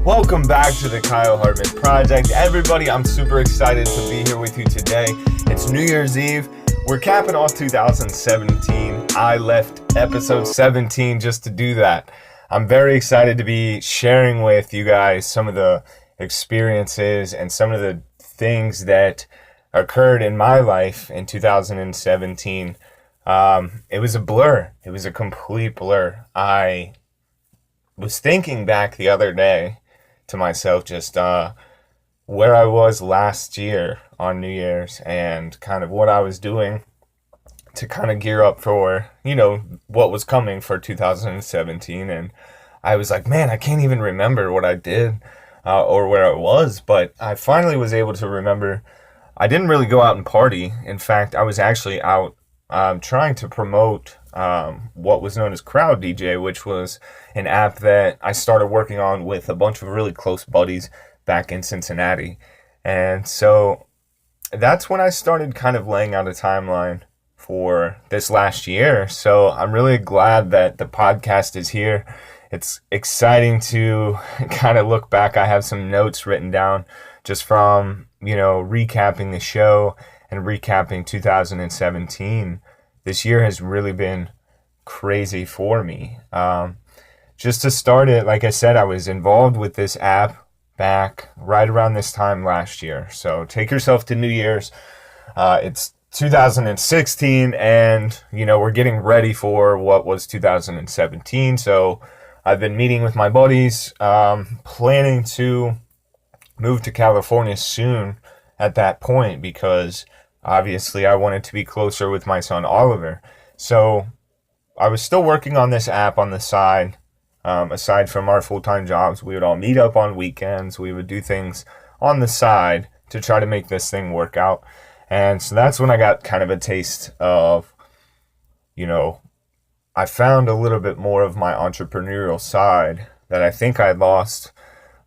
Welcome back to the Kyle Hartman Project. Everybody, I'm super excited to be here with you today. It's New Year's Eve. We're capping off 2017. I left episode 17 just to do that. I'm very excited to be sharing with you guys some of the experiences and some of the things that occurred in my life in 2017. It was a blur. It was a complete blur. I was thinking back the other day to myself just where I was last year on New Year's and kind of what I was doing to kind of gear up for, what was coming for 2017. And I was like, man, I can't even remember what I did or where I was, but I finally was able to remember. I didn't really go out and party. In fact, I was actually out trying to promote what was known as Crowd DJ, which was an app that I started working on with a bunch of really close buddies back in Cincinnati. And so that's when I started kind of laying out a timeline for this last year. So I'm really glad that the podcast is here. It's exciting to kind of look back. I have some notes written down just from, recapping the show and recapping 2017. This year has really been crazy for me. Just to start it, like I said, I was involved with this app back right around this time last year. So take yourself to New Year's. It's 2016 and, we're getting ready for what was 2017. So I've been meeting with my buddies, planning to move to California soon at that point because obviously I wanted to be closer with my son Oliver. So I was still working on this app on the side. Aside from our full-time jobs, we would all meet up on weekends. We would do things on the side to try to make this thing work out. And so that's when I got kind of a taste of, I found a little bit more of my entrepreneurial side that I think I lost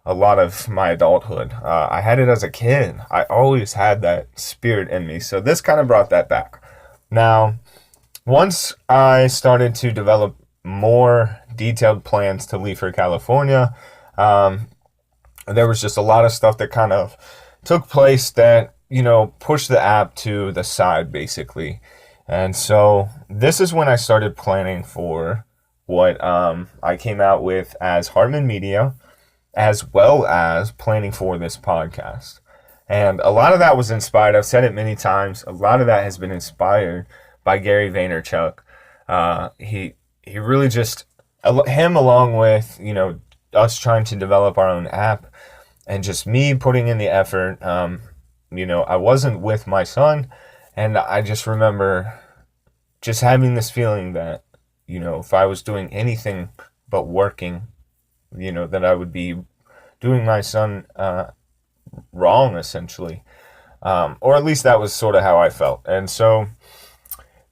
a lot of my adulthood. I had it as a kid. I always had that spirit in me. So this kind of brought that back. Now, once I started to develop more detailed plans to leave for California, there was just a lot of stuff that kind of took place that, pushed the app to the side, basically. And so this is when I started planning for what I came out with as Hartman Media, as well as planning for this podcast. And a lot of that was inspired. I've said it many times. A lot of that has been inspired by Gary Vaynerchuk. He really just, him along with, us trying to develop our own app and just me putting in the effort. I wasn't with my son, and I just remember just having this feeling that, if I was doing anything but working, that I would be doing my son wrong, essentially. Or at least that was sort of how I felt. And so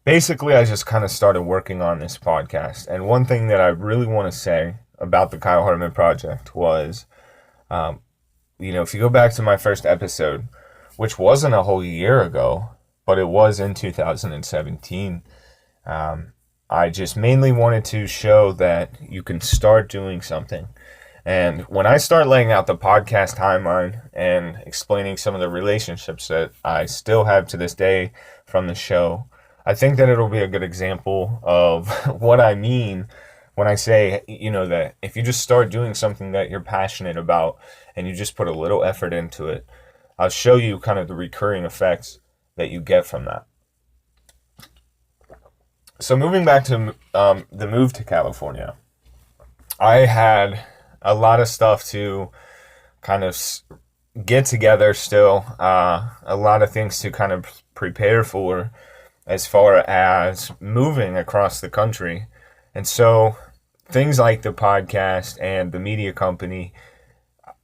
basically, I just kind of started working on this podcast. And one thing that I really want to say about the Kyle Hartman Project was, if you go back to my first episode, which wasn't a whole year ago, but it was in 2017, I just mainly wanted to show that you can start doing something. And when I start laying out the podcast timeline and explaining some of the relationships that I still have to this day from the show, I think that it'll be a good example of what I mean when I say, that if you just start doing something that you're passionate about and you just put a little effort into it, I'll show you kind of the recurring effects that you get from that. So moving back to the move to California, I had a lot of stuff to kind of get together still, a lot of things to kind of prepare for as far as moving across the country. And so things like the podcast and the media company,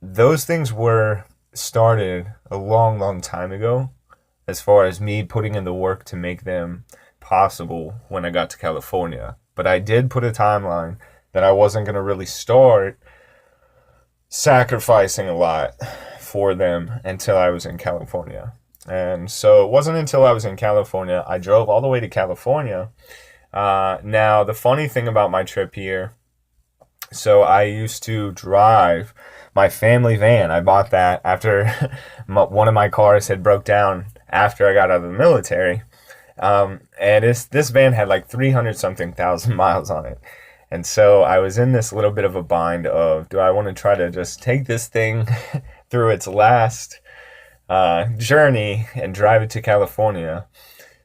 those things were started a long, long time ago as far as me putting in the work to make them possible when I got to California. But I did put a timeline that I wasn't going to really start sacrificing a lot for them until I was in California. And so it wasn't until I was in California, I drove all the way to California. Now, the funny thing about my trip here So I used to drive my family van. I bought that after one of my cars had broke down after I got out of the military. And this van had like 300 something thousand miles on it. And so I was in this little bit of a bind of, do I want to try to just take this thing through its last journey and drive it to California,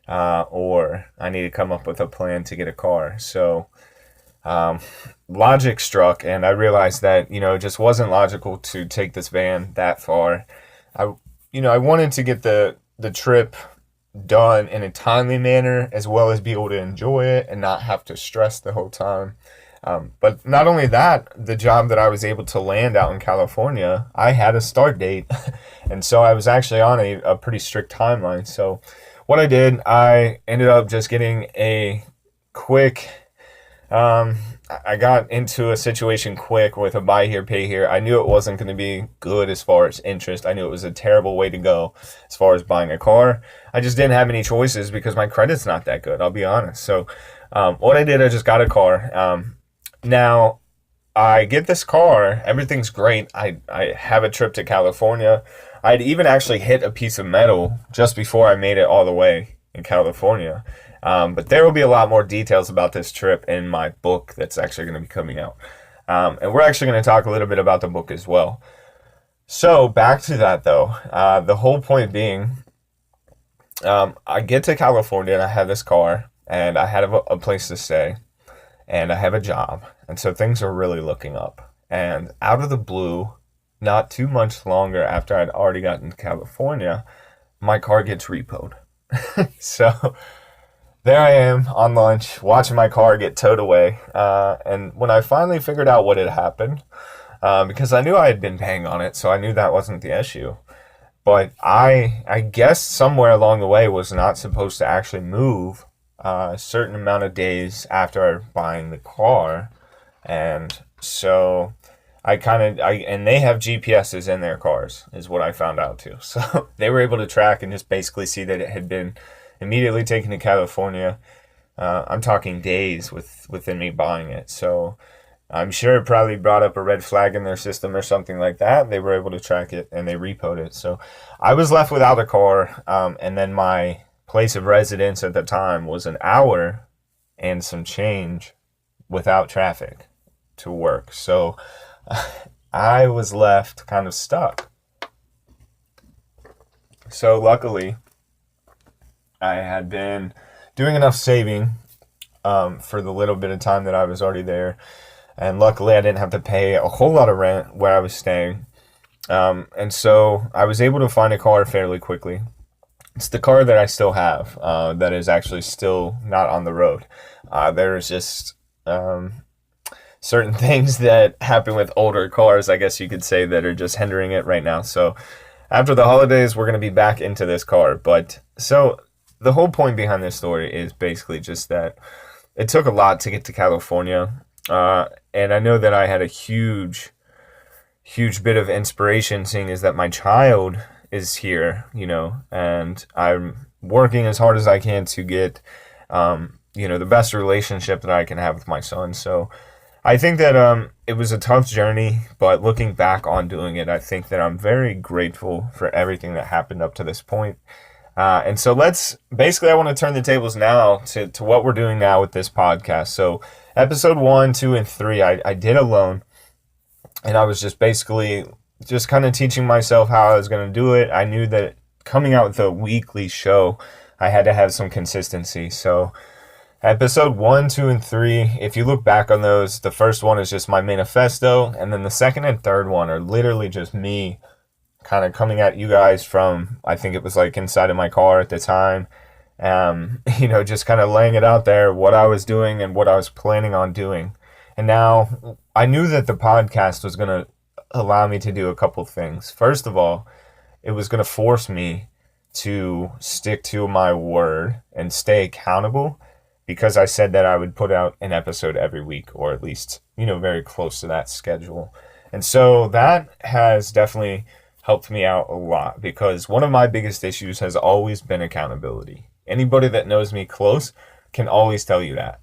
or I need to come up with a plan to get a car. So logic struck, and I realized that, it just wasn't logical to take this van that far. I wanted to get the trip done in a timely manner, as well as be able to enjoy it and not have to stress the whole time. But not only that, the job that I was able to land out in California, I had a start date. And so I was actually on a pretty strict timeline. So what I did, I ended up just getting a quick, I got into a situation quick with a buy here, pay here. I knew it wasn't going to be good as far as interest. I knew it was a terrible way to go as far as buying a car. I just didn't have any choices because my credit's not that good, I'll be honest. So what I did, I just got a car. Now, I get this car, everything's great. I have a trip to California. I'd even actually hit a piece of metal just before I made it all the way in California. But there will be a lot more details about this trip in my book that's actually going to be coming out. And we're actually going to talk a little bit about the book as well. So back to that though, the whole point being, I get to California and I have this car and I have a place to stay. And I have a job. And so things are really looking up. And out of the blue, not too much longer after I'd already gotten to California, my car gets repoed. So there I am on lunch, watching my car get towed away. And when I finally figured out what had happened, because I knew I had been paying on it, so I knew that wasn't the issue. But I guess somewhere along the way was not supposed to actually move a certain amount of days after buying the car. And so and they have GPSs in their cars, is what I found out too. So they were able to track and just basically see that it had been immediately taken to California. I'm talking days within me buying it. So I'm sure it probably brought up a red flag in their system or something like that. They were able to track it and they repoed it. So I was left without a car. And then my place of residence at the time was an hour and some change without traffic to work. So I was left kind of stuck. So luckily, I had been doing enough saving for the little bit of time that I was already there. And luckily, I didn't have to pay a whole lot of rent where I was staying. And so I was able to find a car fairly quickly. It's the car that I still have that is actually still not on the road. There's just certain things that happen with older cars, I guess you could say, that are just hindering it right now. So after the holidays, we're going to be back into this car. But so the whole point behind this story is basically just that it took a lot to get to California. And I know that I had a huge bit of inspiration, seeing as that my child is here, and I'm working as hard as I can to get, the best relationship that I can have with my son. So I think that it was a tough journey, but looking back on doing it, I think that I'm very grateful for everything that happened up to this point. And so I want to turn the tables now to what we're doing now with this podcast. So episode 1, 2, and 3, I did alone, and I was just basically just kind of teaching myself how I was going to do it. I knew that coming out with a weekly show, I had to have some consistency. So episode 1, 2, and 3, if you look back on those, the first one is just my manifesto, and then the second and third one are literally just me kind of coming at you guys from, I think it was like inside of my car at the time, just kind of laying it out there, what I was doing and what I was planning on doing. And now I knew that the podcast was going to allow me to do a couple things. First of all, it was going to force me to stick to my word and stay accountable, because I said that I would put out an episode every week, or at least, very close to that schedule. And so that has definitely helped me out a lot, because one of my biggest issues has always been accountability. Anybody that knows me close can always tell you that.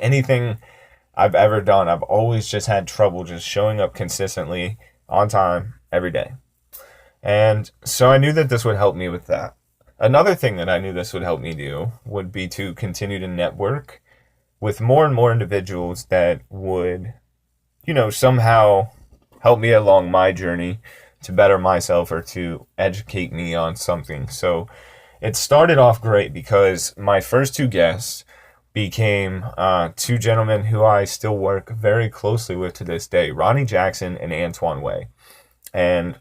Anything I've ever done. I've always just had trouble just showing up consistently on time every day. And so I knew that this would help me with that. Another thing that I knew this would help me do would be to continue to network with more and more individuals that would, somehow help me along my journey to better myself or to educate me on something. So it started off great because my first two guests became two gentlemen who I still work very closely with to this day, Ronnie Jackson and Antoine Way. And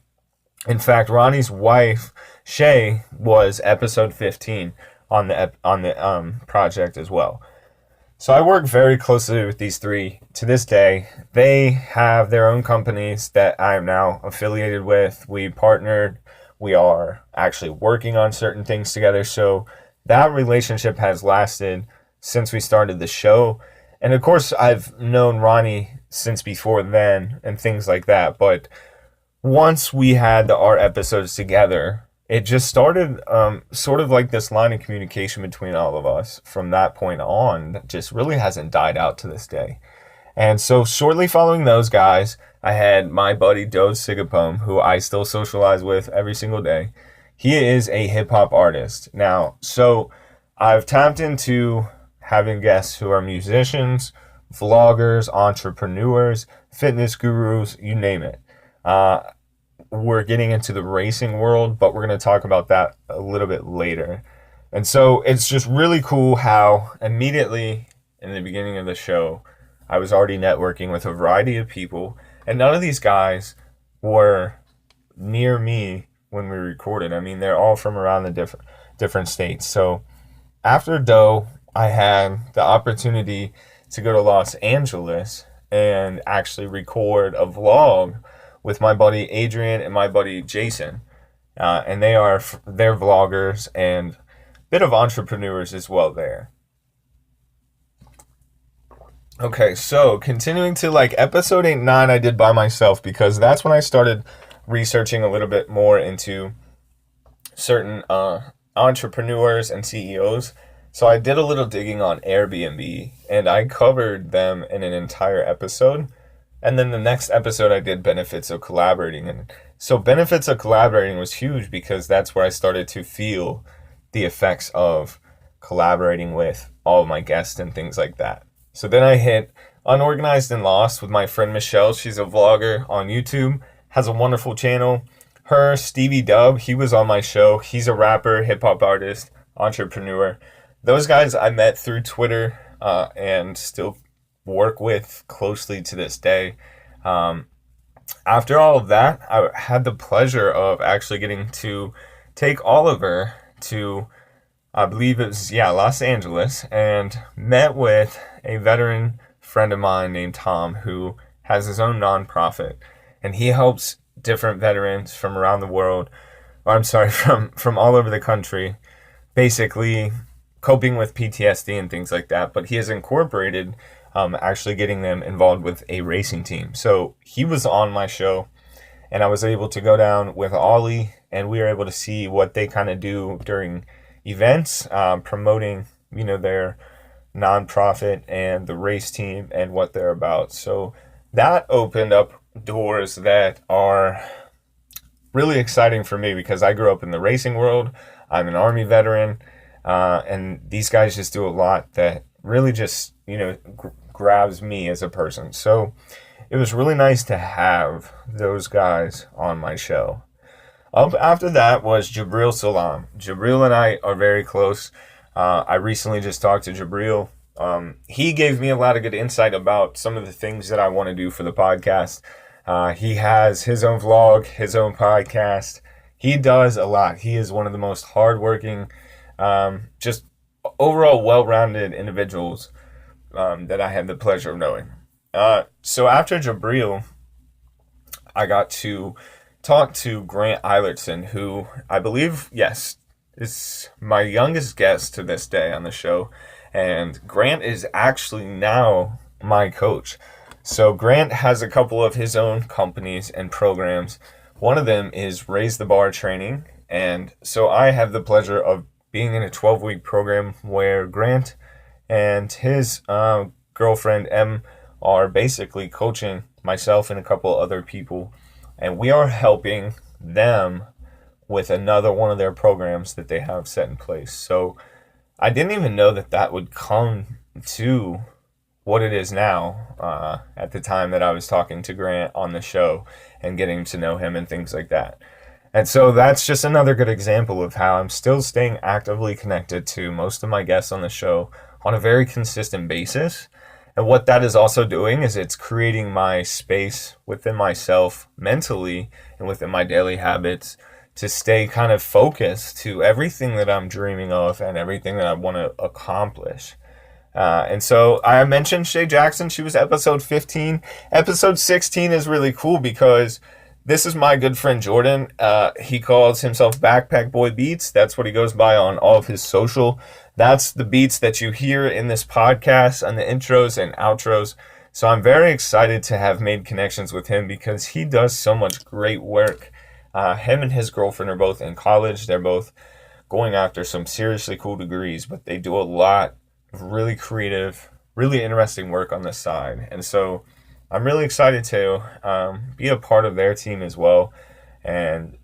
in fact, Ronnie's wife, Shay, was episode 15 on the project as well. So I work very closely with these three to this day. They have their own companies that I am now affiliated with. We partnered. We are actually working on certain things together. So that relationship has lasted since we started the show. And of course, I've known Ronnie since before then and things like that. But once we had our episodes together, it just started sort of like this line of communication between all of us from that point on that just really hasn't died out to this day. And so shortly following those guys, I had my buddy Dove Sigapome, who I still socialize with every single day. He is a hip-hop artist. Now, so I've tapped into having guests who are musicians, vloggers, entrepreneurs, fitness gurus, you name it. We're getting into the racing world, but we're going to talk about that a little bit later. And so it's just really cool how immediately in the beginning of the show, I was already networking with a variety of people, and none of these guys were near me when we recorded. I mean, they're all from around the different states. So after Doe, I had the opportunity to go to Los Angeles and actually record a vlog with my buddy Adrian and my buddy Jason. And they're vloggers and a bit of entrepreneurs as well there. Okay, so continuing to episode 8 and 9 I did by myself because that's when I started researching a little bit more into certain entrepreneurs and CEOs. So I did a little digging on Airbnb and I covered them in an entire episode. And then the next episode I did benefits of collaborating. And so benefits of collaborating was huge because that's where I started to feel the effects of collaborating with all of my guests and things like that. So then I hit Unorganized and Lost with my friend Michelle. She's a vlogger on YouTube, has a wonderful channel. Her, Stevie Dub, he was on my show. He's a rapper, hip-hop artist, entrepreneur. Those guys I met through Twitter and still work with closely to this day. After all of that, I had the pleasure of actually getting to take Oliver to, I believe it was, Los Angeles, and met with a veteran friend of mine named Tom who has his own nonprofit, and he helps different veterans from around the world, from all over the country, basically coping with PTSD and things like that. But he has incorporated actually getting them involved with a racing team. So he was on my show and I was able to go down with Ollie and we were able to see what they kind of do during events, promoting, their nonprofit and the race team and what they're about. So that opened up doors that are really exciting for me because I grew up in the racing world. I'm an Army veteran, and these guys just do a lot that really just, grabs me as a person. So it was really nice to have those guys on my show. Up after that was Jabril Salam. Jabril and I are very close. I recently just talked to Jabril. He gave me a lot of good insight about some of the things that I want to do for the podcast. He has his own vlog, his own podcast. He does a lot. He is one of the most hardworking, just overall well-rounded individuals that I had the pleasure of knowing. So after Jabril, I got to talk to Grant Eilertson, who I believe, is my youngest guest to this day on the show. And Grant is actually now my coach. So Grant has a couple of his own companies and programs. One of them is Raise the Bar Training. And so I have the pleasure of being in a 12-week program where Grant and his girlfriend, Em, are basically coaching myself and a couple other people, and we are helping them with another one of their programs that they have set in place. So I didn't even know that that would come to what it is now at the time that I was talking to Grant on the show and getting to know him and things like that. And so that's just another good example of how I'm still staying actively connected to most of my guests on the show on a very consistent basis. And what that is also doing is it's creating my space within myself mentally and within my daily habits to stay kind of focused to everything that I'm dreaming of and everything that I want to accomplish. And so I mentioned Shay Jackson. She was episode 15. Episode 16 is really cool because this is my good friend Jordan. He calls himself Backpack Boy Beats. That's what he goes by on all of his social. That's the beats that you hear in this podcast and the intros and outros. So I'm very excited to have made connections with him because he does so much great work. Him and his girlfriend are both in college. They're both going after some seriously cool degrees, but they do a lot of really creative, really interesting work on the side. And so I'm really excited to be a part of their team as well. And,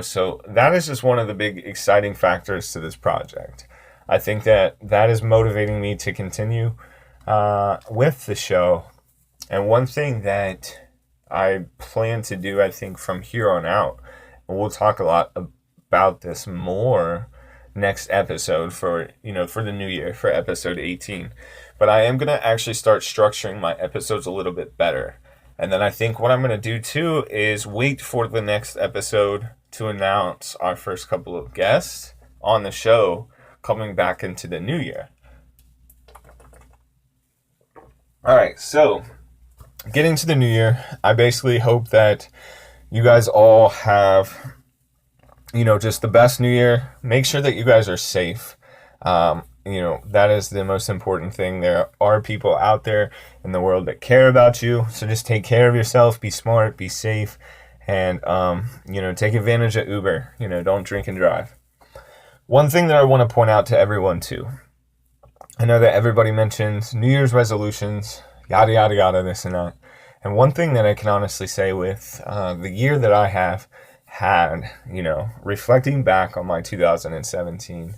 so that is just one of the big exciting factors to this project. I think that is motivating me to continue with the show. And one thing that I plan to do, I think, from here on out, and we'll talk a lot about this more next episode for the new year, for episode 18. But I am going to actually start structuring my episodes a little bit better. And then I think what I'm going to do too is wait for the next episode to announce our first couple of guests on the show coming back into the new year. All right, so getting to the new year, I basically hope that you guys all have, just the best new year. Make sure that you guys are safe. That is the most important thing. There are people out there in the world that care about you. So just take care of yourself, be smart, be safe, and, take advantage of Uber. Don't drink and drive. One thing that I want to point out to everyone too, I know that everybody mentions New Year's resolutions, yada, yada, yada, this and that. And one thing that I can honestly say with the year that I have had, reflecting back on my 2017,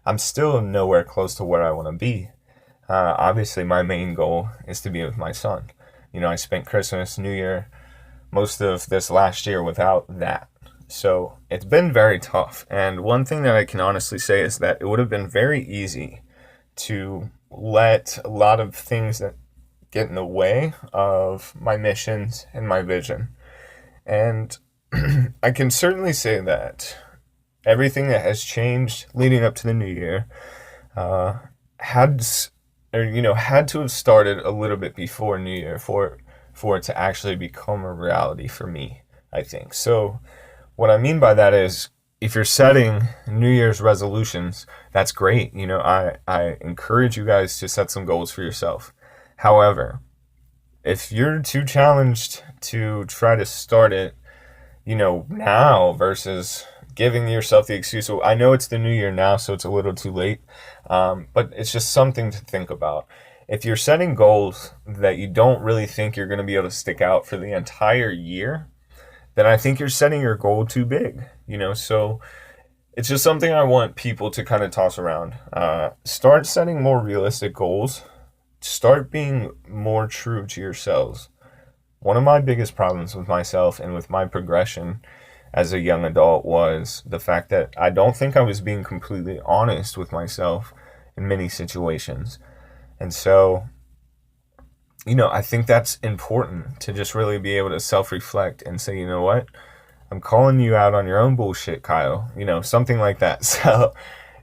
I'm still nowhere close to where I want to be. Obviously, my main goal is to be with my son. I spent Christmas, New Year, most of this last year without that. So it's been very tough. And one thing that I can honestly say is that it would have been very easy to let a lot of things that get in the way of my missions and my vision. And I can certainly say that everything that has changed leading up to the new year had to have started a little bit before New Year for it to actually become a reality for me, I think. So what I mean by that is, if you're setting New Year's resolutions, that's great. I encourage you guys to set some goals for yourself. However, if you're too challenged to try to start it, now versus giving yourself the excuse, so I know it's the new year now, so it's a little too late, but it's just something to think about. If you're setting goals that you don't really think you're going to be able to stick out for the entire year, then I think you're setting your goal too big, so it's just something I want people to kind of toss around. Start setting more realistic goals. Start being more true to yourselves. One of my biggest problems with myself and with my progression as a young adult was the fact that I don't think I was being completely honest with myself in many situations. And so, I think that's important to just really be able to self-reflect and say, you know what? I'm calling you out on your own bullshit, Kyle. Something like that. So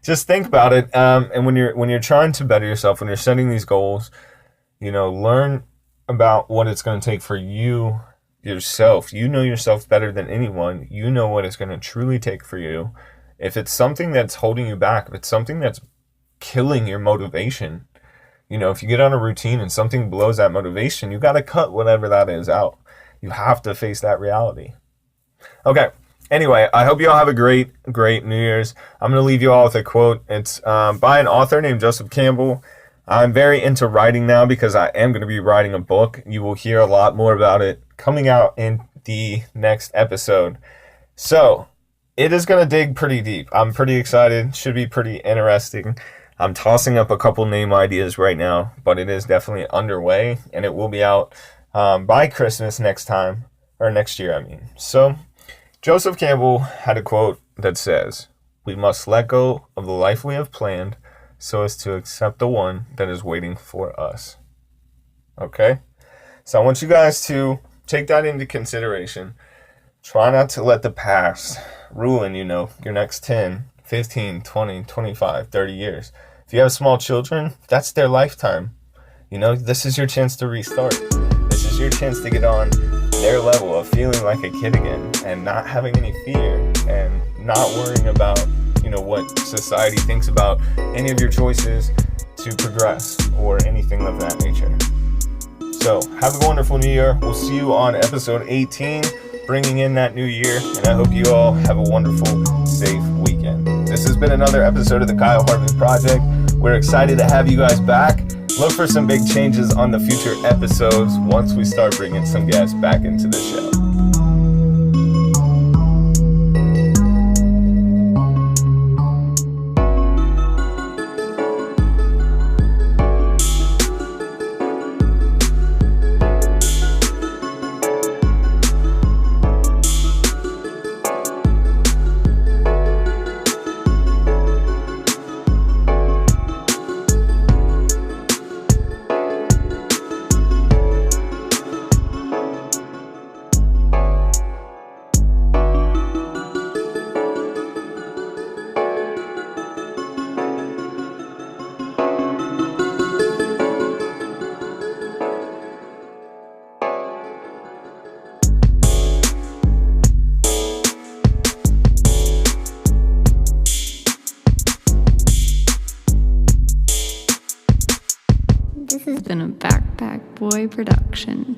just think about it. And when you're trying to better yourself, when you're setting these goals, learn about what it's going to take for you yourself. You know yourself better than anyone. You know what it's going to truly take for you. If it's something that's holding you back, if it's something that's killing your motivation, if you get on a routine and something blows that motivation, you got to cut whatever that is out. You have to face that reality. Okay. Anyway, I hope you all have a great, great New Year's. I'm going to leave you all with a quote. It's by an author named Joseph Campbell. I'm very into writing now because I am going to be writing a book. You will hear a lot more about it coming out in the next episode. So, it is going to dig pretty deep. I'm pretty excited. Should be pretty interesting. I'm tossing up a couple name ideas right now, but it is definitely underway, and it will be out by Christmas next year, I mean. So, Joseph Campbell had a quote that says, "We must let go of the life we have planned so as to accept the one that is waiting for us." Okay? So I want you guys to take that into consideration. Try not to let the past ruin, your next 10, 15, 20, 25, 30 years. If you have small children, that's their lifetime. This is your chance to restart. This is your chance to get on their level of feeling like a kid again and not having any fear and not worrying about, what society thinks about any of your choices to progress or anything of that nature. So, have a wonderful new year. We'll see you on episode 18, bringing in that new year, and I hope you all have a wonderful, safe weekend. This has been another episode of the Kyle Hartman Project. We're excited to have you guys back. Look for some big changes on the future episodes once we start bringing some guests back into the show. This has been a Backpack Boy production.